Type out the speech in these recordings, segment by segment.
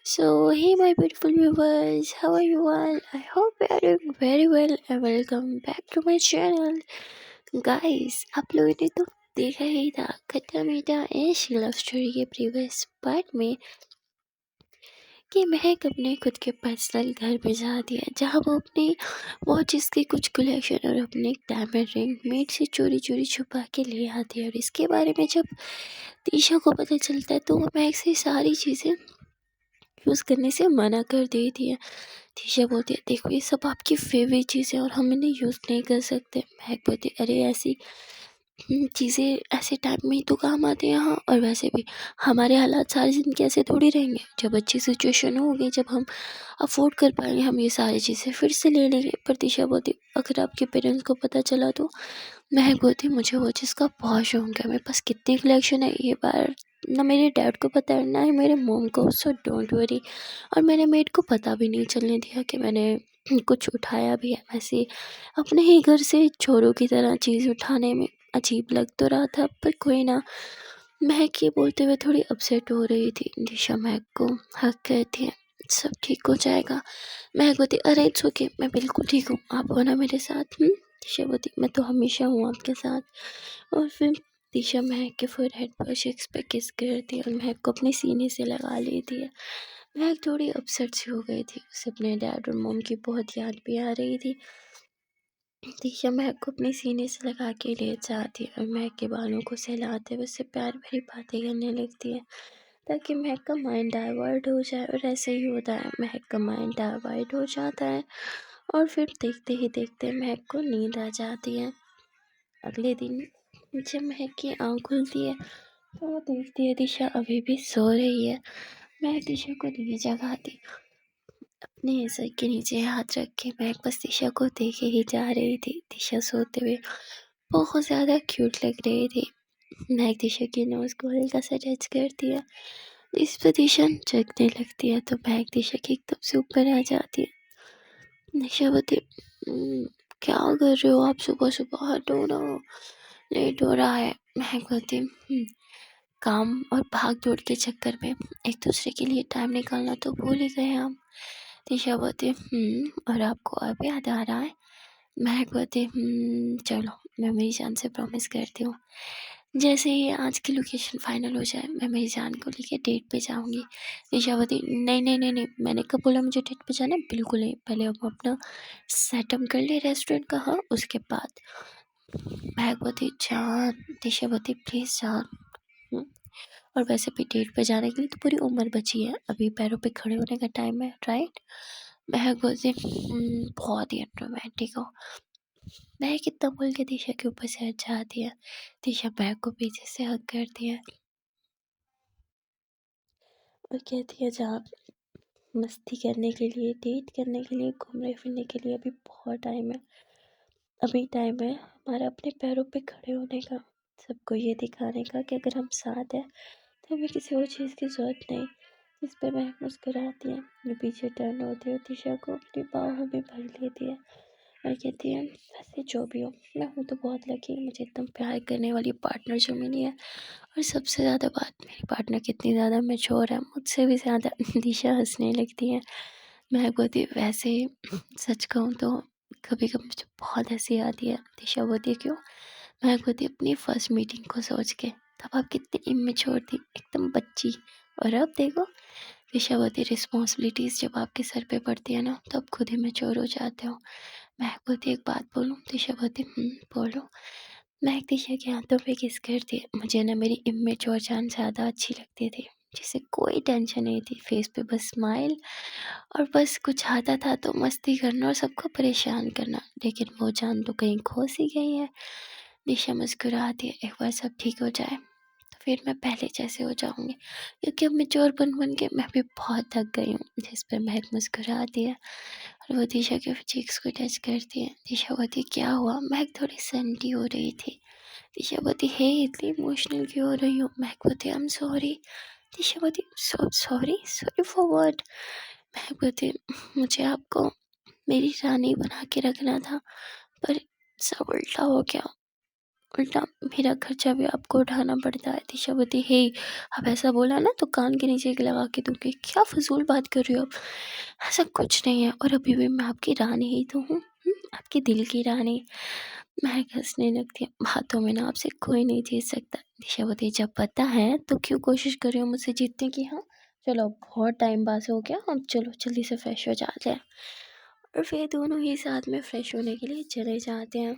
So, hey, my beautiful viewers, how are you all? I hope you are doing very well and welcome back to my channel. Guys, आप लोगों ने तो देखा ही था खट्टा मीठा ऐश लव स्टोरी के प्रीवियस पार्ट में कि महक अपने खुद के पर्सनल घर पे जाती है जहाँ वो अपनी वॉचेस की कुछ कलेक्शन और अपने डायमंड रिंग मेड से चोरी चोरी छुपा के ले आती है। और इसके बारे में जब तीशा को पता चलता है तो वो महक से सारी चीज़ें यूज़ करने से मना कर देती है। तीशा बोलती है देखो ये सब आपकी फेवरेट चीज़ें और हम इन्हें यूज़ नहीं कर सकते। महक बोलती है अरे ऐसी चीज़ें ऐसे टाइम में ही तो काम आते हैं। हाँ, और वैसे भी हमारे हालात सारी ज़िंदगी ऐसे थोड़ी रहेंगे। जब अच्छी सिचुएशन होगी, जब हम अफ़ोर्ड कर पाएँगे, हम ये सारी चीज़ें फिर से ले लेंगे। पर दिशा बोलती अगर आपके पेरेंट्स को पता चला तो? महक बोलती मुझे वो चीज़ का बहुत शौक है, मेरे पास कितनी कलेक्शन है ये बार ना मेरे डैड को पता है ना ही मेरे मॉम को, सो डोंट वरी। और मैंने मेड को पता भी नहीं चलने दिया कि मैंने कुछ उठाया भी है। वैसे अपने ही घर से चोरों की तरह चीज़ उठाने में अजीब लग तो रहा था, पर कोई ना। महक ये बोलते हुए थोड़ी अपसेट हो रही थी। दिशा महक को हक कहती है सब ठीक हो जाएगा। महक बोलती अरे इट्स ओके, मैं बिल्कुल ठीक हूँ, आप हो ना मेरे साथ। दिशा बोलती मैं तो हमेशा हूँ आपके साथ। और फिर दिशा महक के फोरहेड पर शेक्स पे किस करती है और महक को अपने सीने से लगा लेती है। महक थोड़ी अपसेट सी हो गई थी, उसे अपने डैड और मॉम की बहुत याद भी आ रही थी। दिशा महक को अपने सीने से लगा के ले जाती है और महक के बालों को सहलाते हुए उससे प्यार भरी बातें करने लगती है ताकि महक का माइंड डाइवर्ट हो जाए। और ऐसे ही होता है, महक का माइंड डाइवर्ट हो जाता है और फिर देखते ही देखते महक को नींद आ जाती है। अगले दिन जब महक की आँख खुलती है तो वो देखती है दिशा अभी भी सो रही है। महक दिशा को नहीं जगाती, अपने सर के नीचे हाथ रख के महक बस दिशा को देखे ही जा रही थी। दिशा सोते हुए बहुत ज़्यादा क्यूट लग रही थी। महक दिशा की नोज़ को हल्का सा टच करती है, इस पर दिशा जगने लगती है तो महक दिशा के एकदम से ऊपर आ जाती है। दिशा बोलती क्या कर रहे हो आप सुबह सुबह, हटो ना, लेट हो रहा है। महक बोलती काम और भाग दौड़ के चक्कर में एक दूसरे के लिए टाइम निकालना तो भूल ही गए हम। दिशा बोलती और आपको अब याद आ रहा है? महक बोलती चलो मैं मेरी जान से प्रॉमिस करती हूँ जैसे ही आज की लोकेशन फाइनल हो जाए मैं मेरी जान को लेके डेट पे जाऊँगी। दिशा बोलती नहीं नहीं नहीं नहीं, मैंने कब बोला मुझे डेट पे जाना है? बिल्कुल नहीं, पहले हम अपना सेटअप कर ले रेस्टोरेंट का, हाँ उसके बाद। महक बोलती जान, दिशा बोलती प्लीज़ जान। हम्म, और वैसे भी डेट पे जाने के लिए तो पूरी उम्र बची है, अभी पैरों पे खड़े होने का टाइम है, राइट? महक बोलती बहुत ही रोमांटिक हो। महक इतना बोल के दिशा के ऊपर से हट जाती है। दिशा महक को पीछे से हग करती है और कहती है जहाँ मस्ती करने के लिए, डेट करने के लिए, घूमने फिरने के लिए अभी बहुत टाइम है। अभी टाइम है हमारा अपने पैरों पे खड़े होने का, सबको ये दिखाने का कि अगर हम साथ हैं तो हमें किसी और चीज़ की ज़रूरत नहीं। जिस पर महक मुस्कुराती है, वो पीछे टर्न होती है और दिशा को अपनी बाहों में भर लेती है और कहती है वैसे जो भी हो, मैं हूँ तो बहुत लकी, मुझे एकदम प्यार करने वाली पार्टनर जो मिली है। और सबसे ज़्यादा बात, मेरी पार्टनर कितनी ज़्यादा मैच्योर है, मुझसे भी ज़्यादा। दिशा हंसने लगती है। महक बोलती है वैसे सच कहूँ तो कभी कभी मुझे बहुत हंसी आती है। दिशा बोलती है क्यों? महक बोलती है अपनी फर्स्ट मीटिंग को सोच के, तब आप कितनी इमेच्योर थी, एकदम बच्ची, और अब देखो। दिशा बोलती है रिस्पॉन्सिबिलिटीज़ जब आपके सर पे पड़ती है ना तो आप खुद ही मैच्योर हो जाते हो। महक बोलती है एक बात बोलूँ? दिशा बोलती बोलो। महक दिशा के हाथों पे किस करती है। मुझे ना मेरी इमेच्योर जान ज़्यादा अच्छी लगती थी, जिसे कोई टेंशन नहीं थी, फेस पे बस स्माइल, और बस कुछ आता था तो मस्ती करना और सबको परेशान करना। लेकिन वो जान तो कहीं खो सी गई है। दिशा मुस्कुराती है, एक बार सब ठीक हो जाए तो फिर मैं पहले जैसे हो जाऊंगी, क्योंकि अब मैच्योर बन बन के मैं भी बहुत थक गई हूँ। जिस पर महक मुस्कुराती है और वो दिशा के चीक्स को टच करती है। दिशा बोलती क्या हुआ? महक थोड़ी सन्टी हो रही थी। दिशा बोलती हे इतनी इमोशनल क्यों हो रही हो? महक बोलती आई एम सॉरी। दिशा बोलती सॉरी, सॉरी फॉर व्हाट? महक बोलती मुझे आपको मेरी रानी बना के रखना था, पर सब उल्टा हो गया। उल्टा मेरा खर्चा भी आपको उठाना पड़ता है। दिशावती, हे, अब ऐसा बोला ना तो कान के नीचे एक लगा के दूँगी। क्या फ़िज़ूल बात कर रही हो आप? ऐसा कुछ नहीं है, और अभी भी मैं आपकी रानी ही तो हूँ, आपके दिल की रानी। महक हँसने लगती है। बातों में ना आपसे कोई नहीं जीत सकता। दिशावती, जब पता है तो क्यों कोशिश कर रही हो मुझसे जीतने की? हाँ, चलो अब बहुत टाइम पास हो गया, अब चलो जल्दी से फ्रेश हो जाते हैं। और फिर दोनों ही साथ में फ्रेश होने के लिए चले जाते हैं,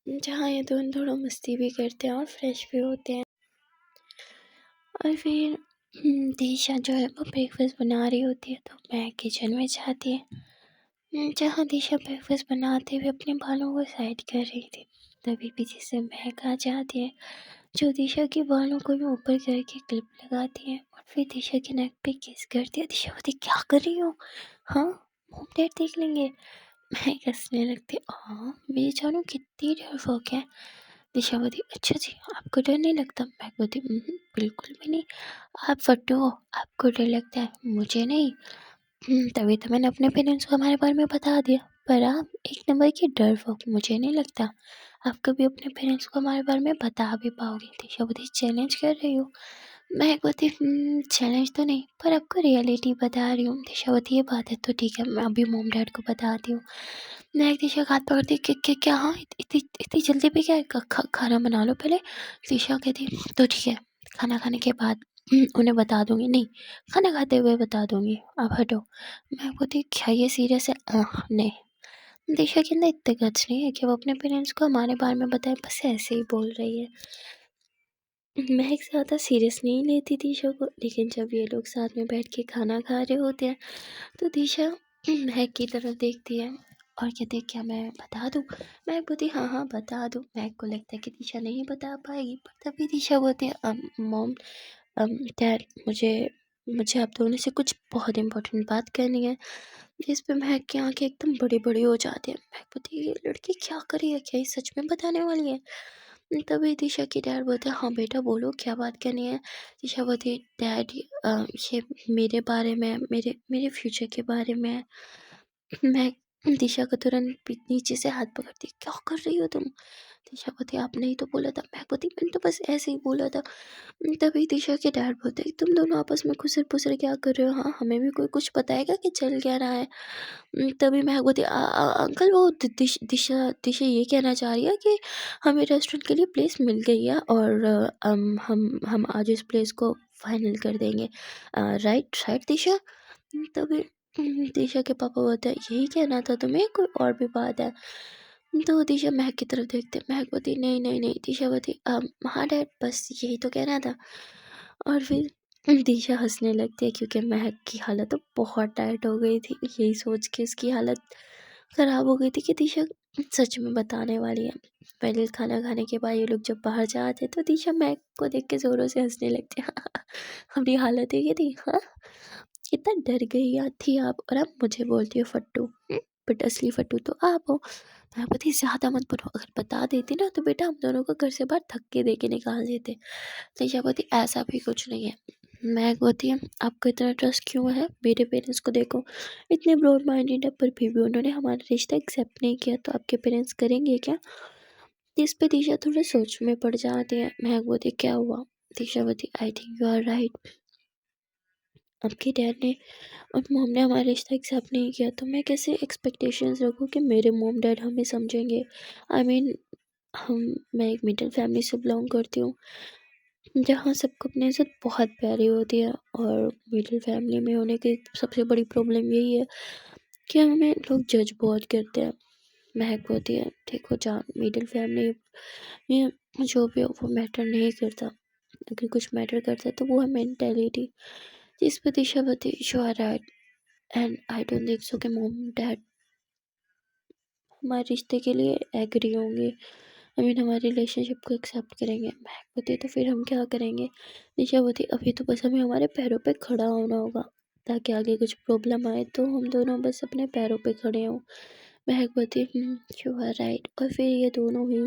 जहाँ ये दोनों थोड़ा मस्ती भी करते हैं और फ्रेश भी होते हैं। और फिर दिशा जो है वो ब्रेकफास्ट बना रही होती है, तो मैं किचन में जाती है, जहाँ दिशा ब्रेकफास्ट बनाते हुए अपने बालों को साइड कर रही थी। तभी पीछे से महक आ जाती है, जो दिशा के बालों को भी ऊपर करके क्लिप लगाती है और फिर दिशा के नेक पे किस करती है। दिशा बोलती, क्या कर रही हो? हाँ, मॉम डैड देख लेंगे। महक हंसने लगती है, हाँ मेरी जानू कितनी डरपोक है। दिशा बोलती, अच्छा जी, आपको डर नहीं लगता? महक बोलती, बिल्कुल भी नहीं। आप फट्टू हो, आपको डर लगता है, मुझे नहीं। तभी तो मैंने अपने पेरेंट्स को हमारे बारे में बता दिया। पर आप एक नंबर की डरपोक, मुझे नहीं लगता आप कभी अपने पेरेंट्स को हमारे बारे में बता भी पाओगे। दिशा बोलती, चैलेंज कर रही हो? मैं बोलती, चैलेंज तो नहीं, पर आपको रियलिटी बता रही हूँ। दिशा बोलती, ये बात है तो ठीक है, मैं अभी मॉम डैड को बताती हूँ। मैं एक दिशा का हाथ पकड़ती, क्या? हाँ, इतनी इतनी जल्दी पे क्या है? खाना बना लो पहले। दिशा कहती, तो ठीक है, खाना खाने के बाद उन्हें बता दूंगी। नहीं, खाना खाते हुए बता दूंगी, अब हटो। मैं बोलती, क्या ये सीरियस है? नहीं। दिशा के अंदर इतने गट्स नहीं है कि वो अपने पेरेंट्स को हमारे बारे में बताए, बस ऐसे ही बोल रही है। महक ज़्यादा सीरियस नहीं लेती दिशा को, लेकिन जब ये लोग साथ में बैठ के खाना खा रहे होते हैं तो दिशा महक की तरफ देखती है और कहती है, क्या मैं बता दूँ? महक बोलती, हाँ हाँ बता दो। महक को लगता है कि दिशा नहीं बता पाएगी, पर तभी दिशा बोलती है, मॉम, डैड, मुझे मुझे आप दोनों से कुछ बहुत इंपॉर्टेंट बात करनी है। जिस पे महक की आंखें एकदम बड़ी बड़ी हो जाती है। महक बोलती है, ये लड़की क्या कर रही है? क्या ये सच में बताने वाली है? तभी दिशा की डैड बोलते हैं, हाँ बेटा बोलो, क्या बात करनी है? दिशा बोलती है, डैड, ये मेरे बारे में, मेरे मेरे फ्यूचर के बारे में है। मैं दिशा को तुरंत नीचे से हाथ पकड़ती, क्या कर रही हो तुम? दिशा बोलती, आपने ही तो बोला था। मैं बोलती, मैंने तो बस ऐसे ही बोला था। तभी दिशा के डैड बोलते, तुम दोनों आपस में खुसर पुसर क्या कर रहे हो? हाँ, हमें भी कोई कुछ बताएगा कि चल क्या रहा है? तभी मैं बोलती, अंकल वो दिशा दिशा ये कहना चाह रही है कि हमें रेस्टोरेंट के लिए प्लेस मिल गई है और हम आज इस प्लेस को फाइनल कर देंगे। राइट राइट दिशा? तभी दिशा के पापा बोलते हैं, यही कहना था तुम्हें, कोई और भी बात है? तो दिशा महक की तरफ देखते, महक बोलती, नहीं नहीं नहीं। दिशा बोलती, हाँ डैड, बस यही तो कहना था। और फिर दिशा हंसने लगती है, क्योंकि महक की हालत तो बहुत टाइट हो गई थी। यही सोच के उसकी हालत ख़राब हो गई थी कि दिशा सच में बताने वाली है। पहले खाना खाने के बाद ये लोग जब बाहर जाते तो दिशा महक को देख के ज़ोरों से हंसने लगती है। अपनी हालत ये थी, हाँ, कितना डर गई थी आप, और आप मुझे बोलती हो फट्टू। बट असली फट्टू तो आप हो। मैं बोलती, ज़्यादा मत बोलो, अगर बता देती ना तो बेटा हम दोनों को घर से बाहर धक्के दे के निकाल देते। दिशा बोलती, ऐसा भी कुछ नहीं है। महक बोलती है, आपको इतना ट्रस्ट क्यों है? मेरे पेरेंट्स को देखो, इतने ब्रॉड माइंडेड है, पर फिर भी उन्होंने हमारा रिश्ता एक्सेप्ट नहीं किया, तो आपके पेरेंट्स करेंगे क्या? इस पे दिशा थोड़ा सोच में पड़ जाती है। महक बोलती, क्या हुआ? दिशा बोलती, I think you are right. आपके डैड ने और मॉम ने हमारा रिश्ता एक्सेप्ट नहीं किया, तो मैं कैसे एक्सपेक्टेशंस रखूँ कि मेरे मॉम डैड हमें समझेंगे? आई मीन, हम मैं एक मिडिल फैमिली से बिलोंग करती हूँ, जहाँ सबको अपनी इज़्ज़त बहुत प्यारी होती है, और मिडिल फैमिली में होने की सबसे बड़ी प्रॉब्लम यही है कि हमें लोग जज बहुत करते हैं। महक होती है, देखो जान, मिडिल फैमिली में जो भी हो वो मैटर नहीं करता। अगर कुछ मैटर करता है तो वो है मेंटेलिटी। जिस पे दिशा बोलती, you are right, and I don't think so कि मॉम डैड हमारे रिश्ते के लिए एग्री होंगे, आई मीन हमारे रिलेशनशिप को एक्सेप्ट करेंगे। महक बोलती, तो फिर हम क्या करेंगे? दिशा बोलती, अभी तो बस हमें हमारे पैरों पे खड़ा होना होगा, ताकि आगे कुछ प्रॉब्लम आए तो हम दोनों बस अपने पैरों पे खड़े हों। महक बोलती, यू आर राइट। और फिर ये दोनों ही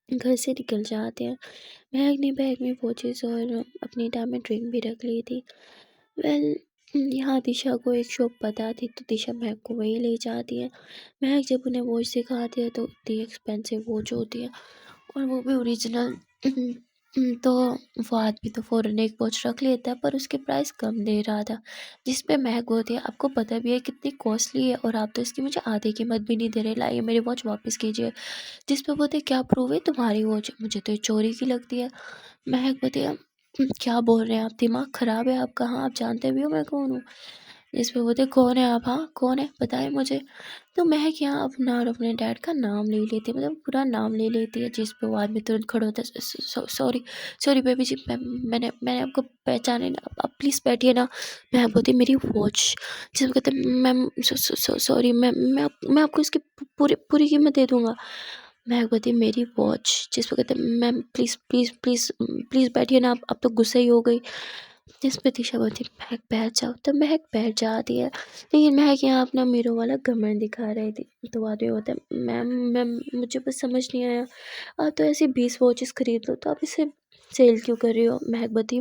घर से निकल जाते हैं। महक ने बैग में वॉचेस और अपनी टाइम में ड्रिंक भी रख ली थी। वेल, यहाँ दिशा को एक शॉप पता थी तो दिशा महक को वही ले जाती है। महक जब उन्हें वॉच दिखाती है तो इतनी एक्सपेंसिव वॉच होती है और वो भी ओरिजिनल। तो वो आदमी तो फ़ौरन एक वॉच रख लेता है पर उसके प्राइस कम दे रहा था, जिस पे महक बोलती है आपको पता भी है कितनी कॉस्टली है और आप तो इसकी मुझे आधी कीमत भी नहीं दे रहे, लाइए मेरी वॉच वापस कीजिए। जिस पे बोलते क्या प्रूव है तुम्हारी वॉच, मुझे तो ये चोरी की लगती है। महक बोलती है क्या बोल रहे हैं आप, दिमाग ख़राब है आपका, हाँ आप जानते भी हो मैं कौन हूँ। इस पे बोलते कौन है आप, हाँ कौन है बताएं मुझे। तो महक यहाँ अपना और अपने डैड का नाम ले लेती है, मतलब पूरा नाम ले लेती है, जिस पे वो आदमी तुरंत खड़ा होता है सॉरी सॉरी बेबी जी, मैंने मैंने आपको पहचाने ना, आप प्लीज़ बैठिए ना। मैं बोलती मेरी वॉच, जिस पे कहते मैम सॉरी मैम, मैं आपको इसकी पूरी पूरी कीमत दे दूँगा। महक बोलती मेरी वॉच, जिस पे कहते ma'am please please please please बैठिए ना, आप अब तो गुस्से ही हो गई। जिस पे दिशा बोलती महक बैठ जाओ, तो महक बैठ जाती है। लेकिन महक यहाँ अपना मीरो वाला घमंड दिखा रही थी। तो आदमी होता है मैम मैम मुझे बस समझ नहीं आया, आप तो ऐसे 20 वॉचेस खरीद लो तो आप इसे सेल क्यों कर रही हो। महक बताती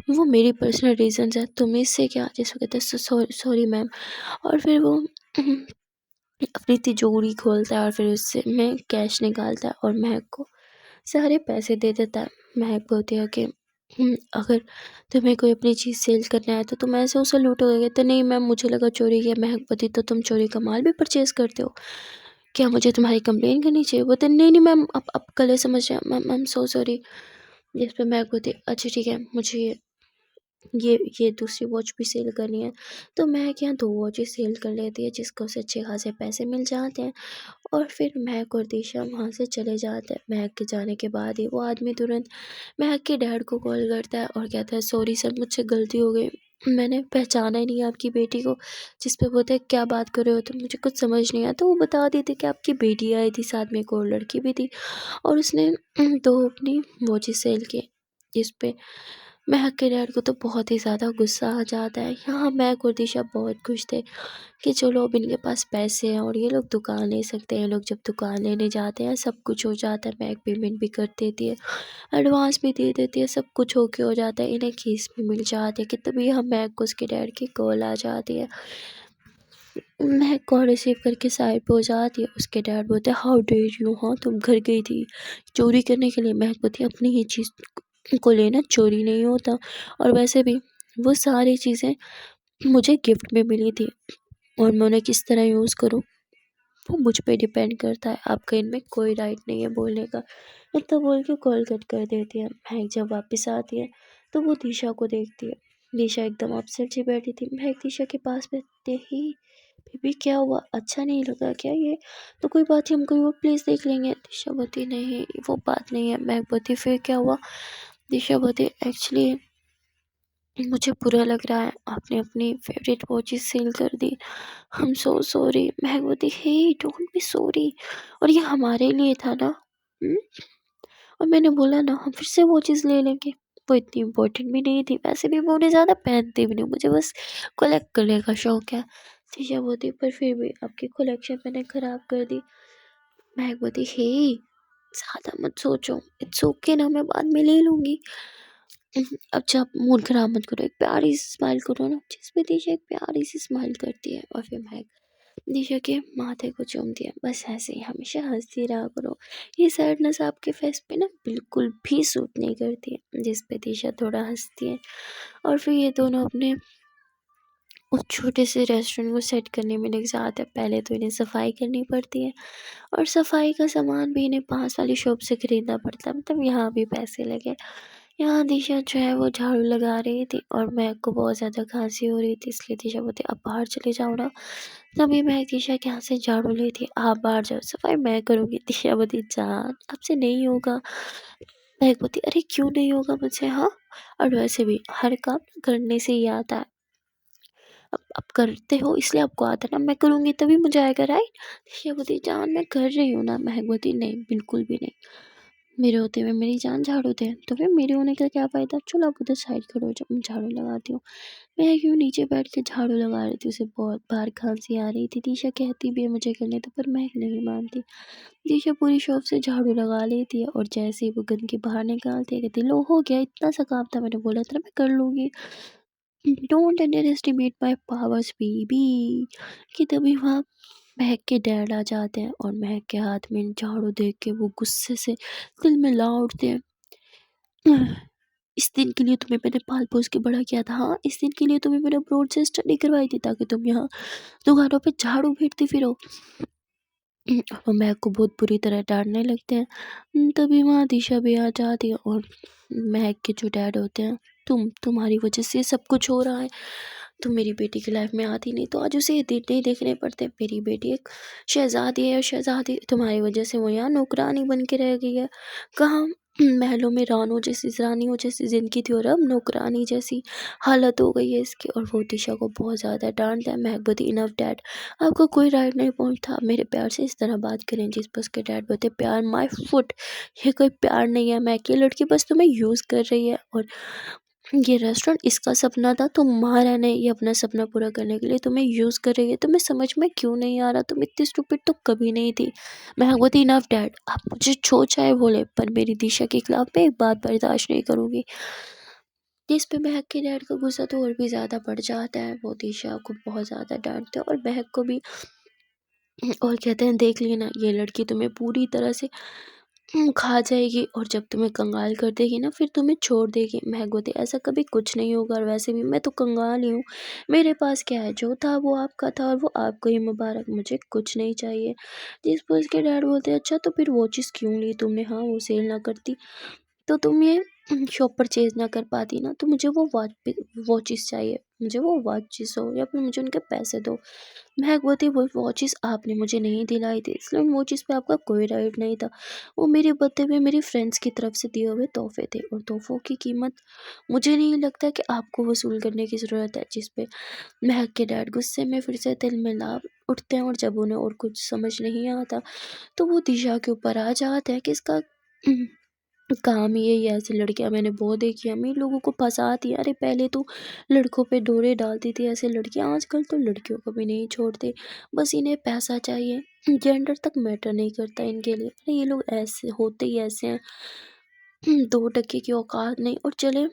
वो मेरी पर्सनल रीजंस है, तुम्हें इससे क्या। जिसको कहते हैं सॉरी सॉरी मैम। और फिर वो अपनी तिजोरी खोलता है और फिर उससे में कैश निकालता है और महक को सारे पैसे दे देता है। महक बोलती है कि अगर तुम्हें कोई अपनी चीज़ सेल करना है तो तुम ऐसे उसे लूटोगे। तो नहीं मैम मुझे लगा चोरी किया। महक बोलती तो तुम चोरी का माल भी परचेज़ करते हो, क्या मुझे तुम्हारी कंप्लेन करनी चाहिए। बोलते नहीं नहीं मैम, अब कल समझ रहे ma'am, I am so sorry. जिस पर महक बोलती अच्छा ठीक है, मुझे ये दूसरी वॉच भी सेल करनी है। तो महक यहाँ 2 वॉचेस सेल कर लेती है, जिसको उसे अच्छे खासे पैसे मिल जाते हैं। और फिर महक और दिशा वहाँ से चले जाते हैं। महक के जाने के बाद ही वो आदमी तुरंत महक के डैड को कॉल करता है और कहता है सॉरी सर मुझसे गलती हो गई, मैंने पहचाना ही नहीं आपकी बेटी को। जिस पे बोलते हैं क्या बात कर रहे हो तुम, मुझे कुछ समझ नहीं आया। तो वो बता देते कि आपकी बेटी आई थी, साथ में एक और लड़की भी थी और उसने 2 अपनी वॉचेस सेल की। जिस पे महक के डैड को तो बहुत ही ज़्यादा गुस्सा आ जाता है। यहाँ महक और दिशा बहुत खुश थे कि चलो अब इनके पास पैसे हैं और ये लोग दुकान ले सकते हैं। लोग जब दुकान लेने जाते हैं सब कुछ हो जाता है, महक पेमेंट भी कर देती है, एडवांस भी दे देती है, सब कुछ होके हो जाता है, इन्हें केस भी मिल जाती है। कि तभी हम महक को उसके डैड की कॉल आ जाती है। महक कॉल रिसीव करके साइड पे हो जाती है। उसके डैड बोलते हैं हाउ डेयर यू, हाँ तुम घर गई थी चोरी करने के लिए। महक बोलती है अपनी ही चीज़ को लेना चोरी नहीं होता, और वैसे भी वो सारी चीज़ें मुझे गिफ्ट में मिली थी और मैं उन्हें किस तरह यूज़ करूँ वो मुझ पे डिपेंड करता है, आपका इनमें कोई राइट नहीं है बोलने का। इतना बोल के कॉल कट कर देती है। महक जब वापस आती है तो वो दिशा को देखती है। दिशा एकदम अपसेट सी बैठी थी। महक दिशा के पास बैठते ही बेबी क्या हुआ, अच्छा नहीं लगा क्या ये, तो कोई बात नहीं हम कोई और प्लेस देख लेंगे। दिशा बोलती नहीं वो बात नहीं है। महक बोलती फिर क्या हुआ। दिशा बोलती एक्चुअली मुझे बुरा लग रहा है, आपने अपनी फेवरेट वॉचेस सेल कर दी, आई एम सो सॉरी। महक बोलती हे डोंट बी सॉरी, और ये हमारे लिए था ना। हम्म? और मैंने बोला ना हम फिर से वो चीज़ ले लेंगे, वो इतनी इम्पोर्टेंट भी नहीं थी, वैसे भी मैं उन्हें ज़्यादा पहनती भी नहीं हूँ, मुझे बस कलेक्ट करने का शौक है। शीशा बोलती पर फिर भी आपकी कलेक्शन मैंने ख़राब कर दी। महक बोलती हे ज़्यादा मत सोचो, इट्स ओके ना, मैं बाद में ले लूँगी। अब जब मूड ख़राब मत करो, एक प्यारी सी स्माइल करो ना। जिस पे दिशा एक प्यारी सी स्माइल करती है और फिर महक दिशा के माथे को चूमती है। बस ऐसे ही हमेशा हंसती रहा करो, ये सैडनेस आपके फेस पे ना बिल्कुल भी सूट नहीं करती है। जिस पे दिशा थोड़ा हंसती है और फिर ये दोनों अपने उस छोटे से रेस्टोरेंट को सेट करने में लग जाते हैं। पहले तो इन्हें सफाई करनी पड़ती है और सफाई का सामान भी इन्हें पास वाली शॉप से खरीदना पड़ता है, मतलब यहाँ भी पैसे लगे। यहाँ दिशा जो है वो झाड़ू लगा रही थी और महक को बहुत ज़्यादा खांसी हो रही थी, इसलिए दिशा बोलती अब बाहर चले जाओ ना। तभी महक दिशा के हाथ से झाड़ू ली थी, आप बाहर जाओ सफाई मैं करूँगी। दिशा बोलती जान आपसे नहीं होगा। महक बोलती अरे क्यों नहीं होगा मुझसे, हाँ और वैसे भी हर काम करने से ही आता है, अब करते हो इसलिए आपको आता है ना, मैं करूँगी तभी मुझे आएगा राइट। दिशा बोलती जान मैं कर रही हूँ ना। महक बोलती नहीं बिल्कुल भी नहीं, मेरे होते हुए मेरी जान झाड़ू दे, तुम्हें मेरे होने का क्या फ़ायदा, चलो आप उधर साइड करो जब मैं झाड़ू लगाती हूँ। मैं क्यों नीचे बैठ के झाड़ू लगा रही थी, उसे बहुत बार खांसी आ रही थी। दिशा कहती भी है मुझे करने तो, पर मैं नहीं मानती। दिशा पूरी शॉप से झाड़ू लगा लेती है और जैसे ही वो गंदगी बाहर निकालती है कहती लो हो गया, इतना सा काम था, मैंने बोला था ना मैं कर लूँगी। Don't under estimate my powers baby. कि तभी वहाँ महक के डैड आ जाते हैं और महक के हाथ में झाड़ू देख के वो गुस्से से दिल में ला उठते हैं। इस दिन के लिए तुम्हें मैंने पाल पोस के बड़ा किया था। हाँ, इस दिन के लिए तुम्हें मैंने अब्रॉड से स्टडी करवाई थी ताकि तुम यहाँ दुकानों पे झाड़ू फेरती फिरो। वो महक को बहुत बुरी तरह डांटने लगते हैं। तभी वहाँ दिशा भी आ जाती है और महक के जो डैड होते हैं, तुम्हारी वजह से सब कुछ हो रहा है। तुम मेरी बेटी की लाइफ में आती नहीं तो आज उसे ये दिन नहीं देखने पड़ते। मेरी बेटी एक शहजादी है और शहजादी तुम्हारी वजह से वो यहाँ नौकरानी बन के रह गई है। कहाँ महलों में रानियों जैसी जिंदगी थी और अब नौकरानी जैसी हालत हो गई है इसकी। और वो दिशा को बहुत ज़्यादा डांटता है। महक बोलती इनफ डैड, आपको कोई राइट नहीं पहुंचता, आप मेरे प्यार से इस तरह बात करें। जिस पर उसके डैड बोलते प्यार माय फुट, ये कोई प्यार नहीं है, मैं की लड़की बस तुम्हें यूज़ कर रही है। और ये रेस्टोरेंट इसका सपना था, तुम्हारा नहीं, ये अपना सपना पूरा करने के लिए तुम्हें यूज़ कर रही है। तुम्हें समझ में क्यों नहीं आ रहा, तुम इतनी स्टूपिड तो कभी नहीं थी। मैं बोलती इनफ डैड, आप मुझे जो चाहे बोले पर मेरी दिशा के खिलाफ मैं एक बात बर्दाश्त नहीं करूँगी। जिस पे महक के डैड का गुस्सा तो और भी ज़्यादा बढ़ जाता है। वो दिशा को बहुत ज़्यादा डांटते हैं और महक को भी। और कहते हैं देख लेना, ये लड़की तुम्हें पूरी तरह से खा जाएगी और जब तुम्हें कंगाल कर देगी ना फिर तुम्हें छोड़ देगी। महक बोलती ऐसा कभी कुछ नहीं होगा और वैसे भी मैं तो कंगाल ही हूँ, मेरे पास क्या है, जो था वो आपका था और वो आपको ही मुबारक, मुझे कुछ नहीं चाहिए। जिस पर उसके डैड बोलते अच्छा तो फिर वो चीज़ क्यों ली तुमने, हाँ वो सेल ना करती तो तुम ये शॉप परचेज ना कर पाती ना, तो मुझे वो चीज़ चाहिए, मुझे वो वॉचेस हो या फिर मुझे उनके पैसे दो। महक बोलती वो वॉचेस आपने मुझे नहीं दिलाई थी इसलिए उन वॉचेस पे आपका कोई राइट नहीं था, वो मेरे बर्थडे पे मेरी फ्रेंड्स की तरफ से दिए हुए तोहफे थे और तोहफों की कीमत मुझे नहीं लगता कि आपको वसूल करने की ज़रूरत है। जिस पे महक के डैड गुस्से में फिर से तिल मिला उठते हैं और जब उन्हें और कुछ समझ नहीं आता तो वो दिशा के ऊपर आ जाते हैं कि इसका काम ही है, ऐसी लड़कियां मैंने बहुत देखी हैं, अमीर लोगों को फंसाती है। अरे पहले तो लड़कों पे डोरे डालती थी ऐसे लड़कियां, आजकल तो लड़कियों को भी नहीं छोड़ते, बस इन्हें पैसा चाहिए, जेंडर तक मैटर नहीं करता इनके लिए। अरे ये लोग ऐसे होते ही ऐसे हैं, दो टके की औकात नहीं और चले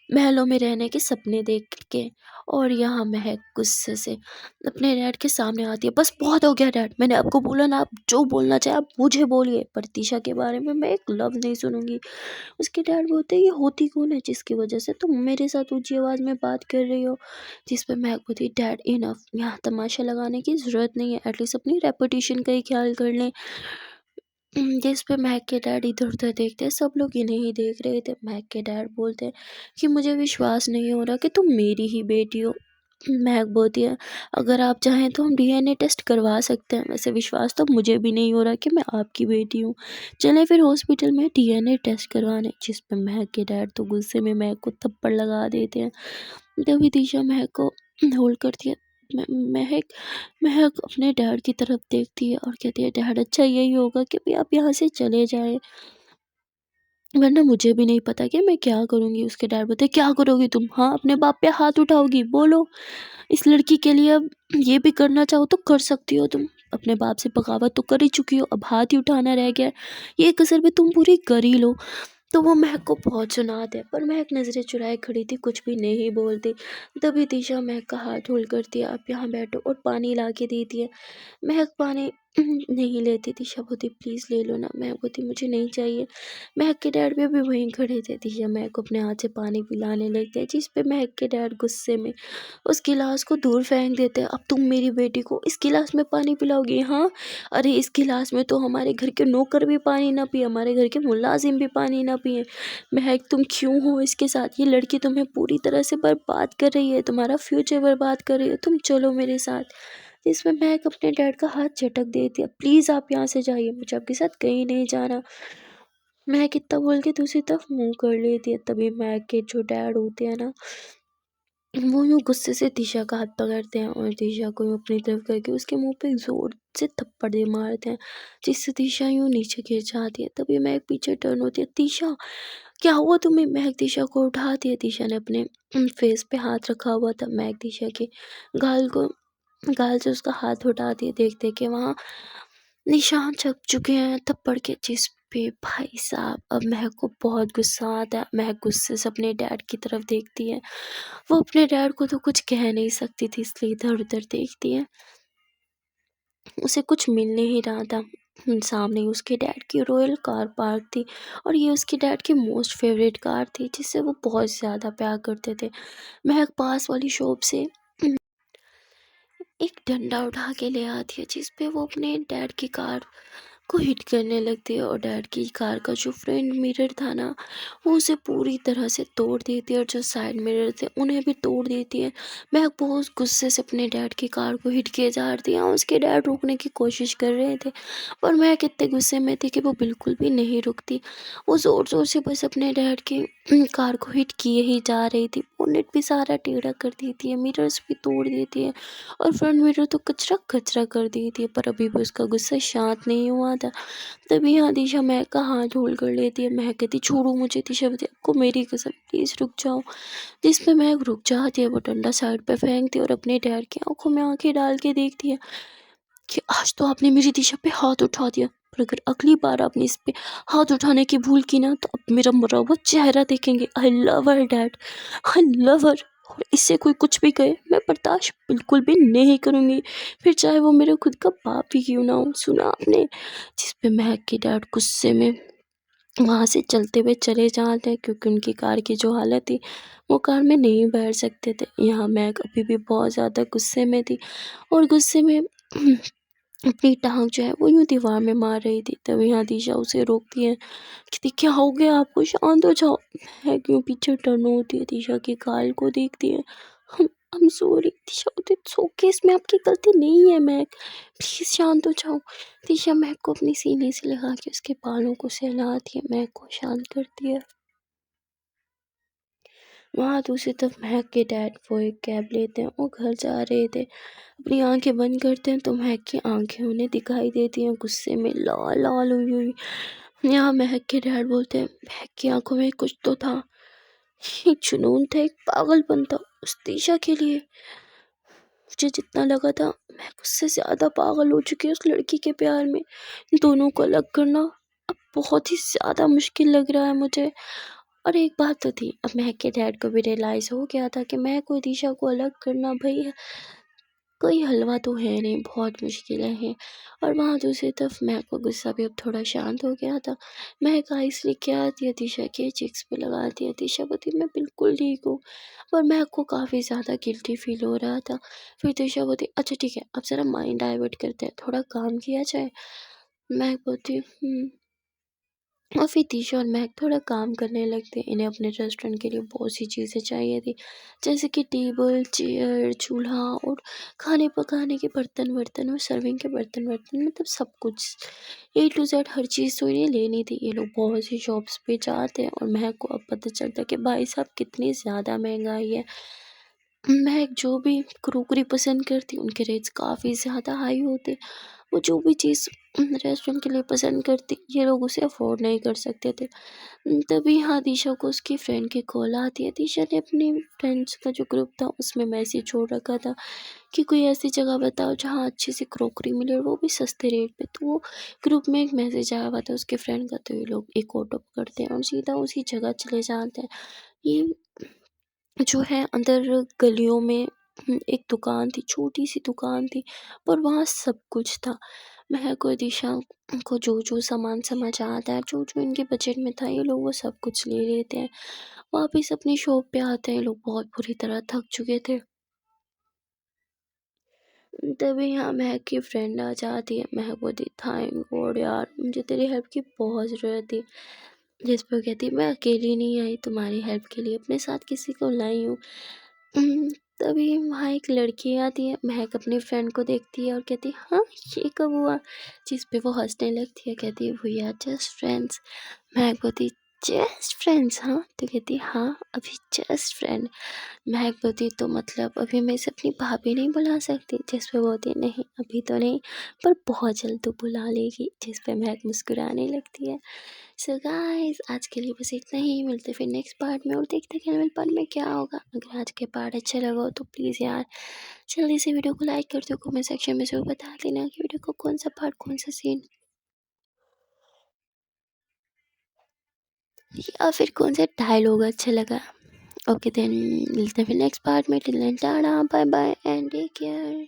महलों में रहने के सपने देख के। और यहाँ महक गुस्से से अपने डैड के सामने आती है, बस बहुत हो गया डैड, मैंने आपको बोला ना, आप जो बोलना चाहे आप मुझे बोलिए, पर तीशा के बारे में मैं एक लफ्ज़ नहीं सुनूंगी। उसके डैड बोलते ये होती कौन है जिसकी वजह से तुम मेरे साथ ऊंची आवाज़ में बात कर रही हो। जिस पर महक बोलती डैड इनफ, यहाँ तमाशा लगाने की ज़रूरत नहीं है, एटलीस्ट अपनी रेपुटेशन का ही ख्याल कर लें। जिस पे महक के डैड इधर उधर देखते हैं, सब लोग इन्हें ही देख रहे थे। महक के डैड बोलते हैं कि मुझे विश्वास नहीं हो रहा कि तुम मेरी ही बेटी हो। महक बोलती है अगर आप चाहें तो हम डीएनए टेस्ट करवा सकते हैं, वैसे विश्वास तो मुझे भी नहीं हो रहा कि मैं आपकी बेटी हूँ, चलें फिर हॉस्पिटल में डीएनए टेस्ट करवाने। जिस पे महक के डैड तो गुस्से में महक को थप्पड़ लगा देते हैं। तभी दिशा महक को होल्ड करती है। महक महक अपने डैड की तरफ देखती है और कहती है डैड अच्छा यही होगा कि भी आप यहाँ से चले जाएं, वरना मुझे भी नहीं पता कि मैं क्या करूँगी। उसके डैड बोलते क्या करोगी तुम, हाँ अपने बाप पे हाथ उठाओगी, बोलो इस लड़की के लिए अब ये भी करना चाहो तो कर सकती हो, तुम अपने बाप से बगावत तो कर ही चुकी हो, अब हाथ ही उठाना रह गया है, ये कसर भी तुम पूरी कर ही लो। तो वो महक को बहुत सुनाते हैं पर महक नज़रें चुराए खड़ी थी, कुछ भी नहीं बोलती। तभी दिशा महक का हाथ होल्ड करती है, आप यहाँ बैठो और पानी ला के देती है। महक पानी नहीं लेती, दिशा बोलती प्लीज़ ले लो ना। महक बोलती मुझे नहीं चाहिए। महक के डैड भी अभी वहीं खड़े थे। दिशा महक को अपने हाथ से पानी पिलाने लगते हैं, जिस पे महक के डैड गुस्से में उस गिलास को दूर फेंक देते हैं। अब तुम मेरी बेटी को इस गिलास में पानी पिलाओगी, हाँ? अरे इस गिलास में तो हमारे घर के नौकर भी पानी ना पिए, हमारे घर के मुलाजिम भी पानी ना पिए। महक तुम क्यों हो इसके साथ, ये लड़की तुम्हें पूरी तरह से बर्बाद कर रही है, तुम्हारा फ्यूचर बर्बाद कर रही है, तुम चलो मेरे साथ। इसमें महक अपने डैड का हाथ झटक देती है, प्लीज़ आप यहाँ से जाइए, मुझे आपके साथ कहीं नहीं जाना। महक इतना बोल के दूसरी तरफ मुँह कर लेती है। तभी महक के जो डैड होते हैं ना, वो यूँ गुस्से से दिशा का हाथ पकड़ते हैं और दिशा को यूँ अपनी तरफ करके उसके मुंह पे ज़ोर से थप्पड़ दे मारते हैं, जिससे दिशा यूँ नीचे गिर जाती है। तभी महक पीछे टर्न होती है, दिशा क्या हुआ तुम्हें? महक दिशा को उठाती है। दिशा ने अपने फेस पे हाथ रखा हुआ था, महक दिशा के गाल को गाल से उसका हाथ उठाती है, देखते कि वहाँ निशान छप चुके हैं थप्पड़ के। जिस पे भाई साहब अब महक को बहुत गुस्सा आता है। महक गुस्से से अपने डैड की तरफ देखती है। वो अपने डैड को तो कुछ कह नहीं सकती थी, इसलिए इधर उधर देखती है। उसे कुछ मिल नहीं रहा था। सामने ही उसके डैड की रॉयल कार पार्क थी और ये उसके डैड की मोस्ट फेवरेट कार थी जिससे वो बहुत ज़्यादा प्यार करते थे। महक पास वाली शॉप से एक डंडा उठा के ले आती है जिस पे वो अपने डैड की कार को हिट करने लगती है और डैड की कार का जो फ्रंट मिरर था ना, वो उसे पूरी तरह से तोड़ देती है और जो साइड मिरर थे उन्हें भी तोड़ देती है। महक बहुत गुस्से से अपने डैड की कार को हिट किए जा रही है। उसके डैड रोकने की कोशिश कर रहे थे पर महक इतने गुस्से में थी कि वो बिल्कुल भी नहीं रुकती। वो ज़ोर ज़ोर से बस अपने डैड की कार को हिट किए ही जा रही थी। बोनेट भी सारा टेढ़ा कर देती है, मिरर्स भी तोड़ देती है और फ्रंट मिरर तो कचरा कचरा कर देती है। पर अभी भी उसका गुस्सा शांत नहीं हुआ था। तभी यहाँ दिशा महक का हाथ होल्ड कर लेती है। महक कहती छोड़ो मुझे, दिशा कहती आपको मेरी कसम प्लीज़ रुक जाओ। जिसपे महक रुक जाती है। वो डंडा साइड पे फेंकती है और अपने डैड की आंखों में आंखें डाल के देखती है कि आज तो आपने मेरी दिशा पे हाथ उठा दिया, पर अगर अगली बार आपने इस पे हाथ उठाने की भूल की ना तो अब मेरा मरा हुआ चेहरा देखेंगे। I love her dad, I love हर। और इससे कोई कुछ भी कहे मैं बर्दाश्त बिल्कुल भी नहीं करूँगी, फिर चाहे वो मेरे खुद का बाप ही क्यों ना हो। सुना आपने? जिस पे महक के डैड गुस्से में वहाँ से चलते हुए चले जाते हैं क्योंकि उनकी कार की जो हालत थी वो कार में नहीं बैठ सकते थे। यहाँ महक अभी भी बहुत ज़्यादा गुस्से में थी और गुस्से में अपनी टाँग जो है वो यूँ दीवार में मार रही थी। तभी यहाँ दिशा उसे रोकती है, कहती क्या हो गया आपको, शांत हो जाओ। है क्यों पीछे टर्न होती है, दिशा की गाल को देखती है। हम सॉरी दिशा, इट्स ओके, इसमें आपकी गलती नहीं है महक, प्लीज़ शांत हो जाओ। दिशा महक को अपनी सीने से लगा के उसके बालों को सहलाती है, महक को शांत करती है। वहाँ दूसरी तरफ महक के डैड वो एक कैब लेते हैं और घर जा रहे थे। अपनी आंखें बंद करते हैं तो महक की आंखें उन्हें दिखाई देती हैं गुस्से में लाल लाल हुई हुई। यहाँ महक के डैड बोलते हैं महक की आंखों में कुछ तो था, एक जुनून था, एक पागलपन था उस दिशा के लिए। मुझे जितना लगा था महक उससे ज़्यादा पागल हो चुकी है उस लड़की के प्यार में। इन दोनों को अलग करना अब बहुत ही ज़्यादा मुश्किल लग रहा है मुझे। और एक बात तो थी, अब महक के डैड को भी रियलाइज़ हो गया था कि महक और दिशा को अलग करना भाई कोई हलवा तो है नहीं, बहुत मुश्किलें हैं। और वहाँ दूसरी तरफ महक का गुस्सा भी अब थोड़ा शांत हो गया था। महक आइस लेके आती है, दिशा के चिक्स पे लगाती है। दिशा बोलती मैं बिल्कुल ठीक हूँ। पर महक को काफ़ी ज़्यादा गिल्टी फील हो रहा था। फिर दिशा बोलती अच्छा ठीक है अब ज़रा माइंड डाइवर्ट करते हैं, थोड़ा काम किया जाए। महक बोलती और फिर दिशा और महक थोड़ा काम करने लगते। इन्हें अपने रेस्टोरेंट के लिए बहुत सी चीज़ें चाहिए थी, जैसे कि टेबल, चेयर, चूल्हा और खाने पकाने के बर्तन और सर्विंग के बर्तन मतलब सब कुछ ए टू जेड हर चीज़ तो इन्हें लेनी थी। ये लोग बहुत सी शॉप्स पे जाते हैं और महक को अब पता चलता है कि भाई साहब कितनी ज़्यादा महंगाई है। महक जो भी क्रोकरी पसंद करती उनके रेट्स काफ़ी ज़्यादा हाई होते। वो जो भी चीज़ रेस्टोरेंट के लिए पसंद करती ये लोग उसे अफोर्ड नहीं कर सकते थे। तभी हाँ दिशा को उसकी फ्रेंड की कॉल आती है। दिशा ने अपने फ्रेंड्स का जो ग्रुप था उसमें मैसेज छोड़ रखा था कि कोई ऐसी जगह बताओ जहाँ अच्छी सी क्रोकरी मिले और वो भी सस्ते रेट पे। तो वो ग्रुप में एक मैसेज आया हुआ था उसके फ्रेंड का, तो ये लोग एक ऑटो पकड़ते हैं और सीधा उसी जगह चले जाते हैं। ये जो है अंदर गलियों में एक दुकान थी, छोटी सी दुकान थी पर वहाँ सब कुछ था। महक और दिशा को जो जो सामान समझ आता है, जो जो इनके बजट में था, ये लोग वो सब कुछ ले लेते हैं। वापस अपनी शॉप पे आते हैं। ये लोग बहुत बुरी तरह थक चुके थे। तभी यहाँ महक की फ्रेंड आ जाती है। महक बोलती थैंक गॉड यार, मुझे तेरी हेल्प की बहुत ज़रूरत थी। जिस पर कहती मैं अकेली नहीं आई तुम्हारी हेल्प के लिए, अपने साथ किसी को लाई हूँ। उम, तभी वहाँ एक लड़की आती है। महक अपनी फ्रेंड को देखती है और कहती हाँ ये कब हुआ? जिस पे वो हंसने लगती है, कहती है वी आर जस्ट फ्रेंड्स। महक बोलती जस्ट फ्रेंड्स हाँ? तो कहती हाँ अभी जस्ट फ्रेंड। महक बोलती तो मतलब अभी मैं इसे अपनी भाभी नहीं बुला सकती? जिस पे बोलती नहीं अभी तो नहीं, पर बहुत जल्द तो बुला लेगी। जिस पे महक मुस्कुराने लगती है। सो गाइस आज के लिए बस इतना ही, मिलते फिर नेक्स्ट पार्ट में और देखते हैं कि अगले पार्ट में क्या होगा। अगर आज के पार्ट अच्छा लगा हो तो प्लीज़ यार जल्दी से वीडियो को लाइक कर दो, कमेंट सेक्शन में ज़रूर बता देना कि वीडियो को कौन सा पार्ट कौन सा सीन या फिर कौन सा डायलॉग अच्छा लगा। ओके देन मिलते हैं फिर नेक्स्ट पार्ट में। Till then tata bye bye and take care.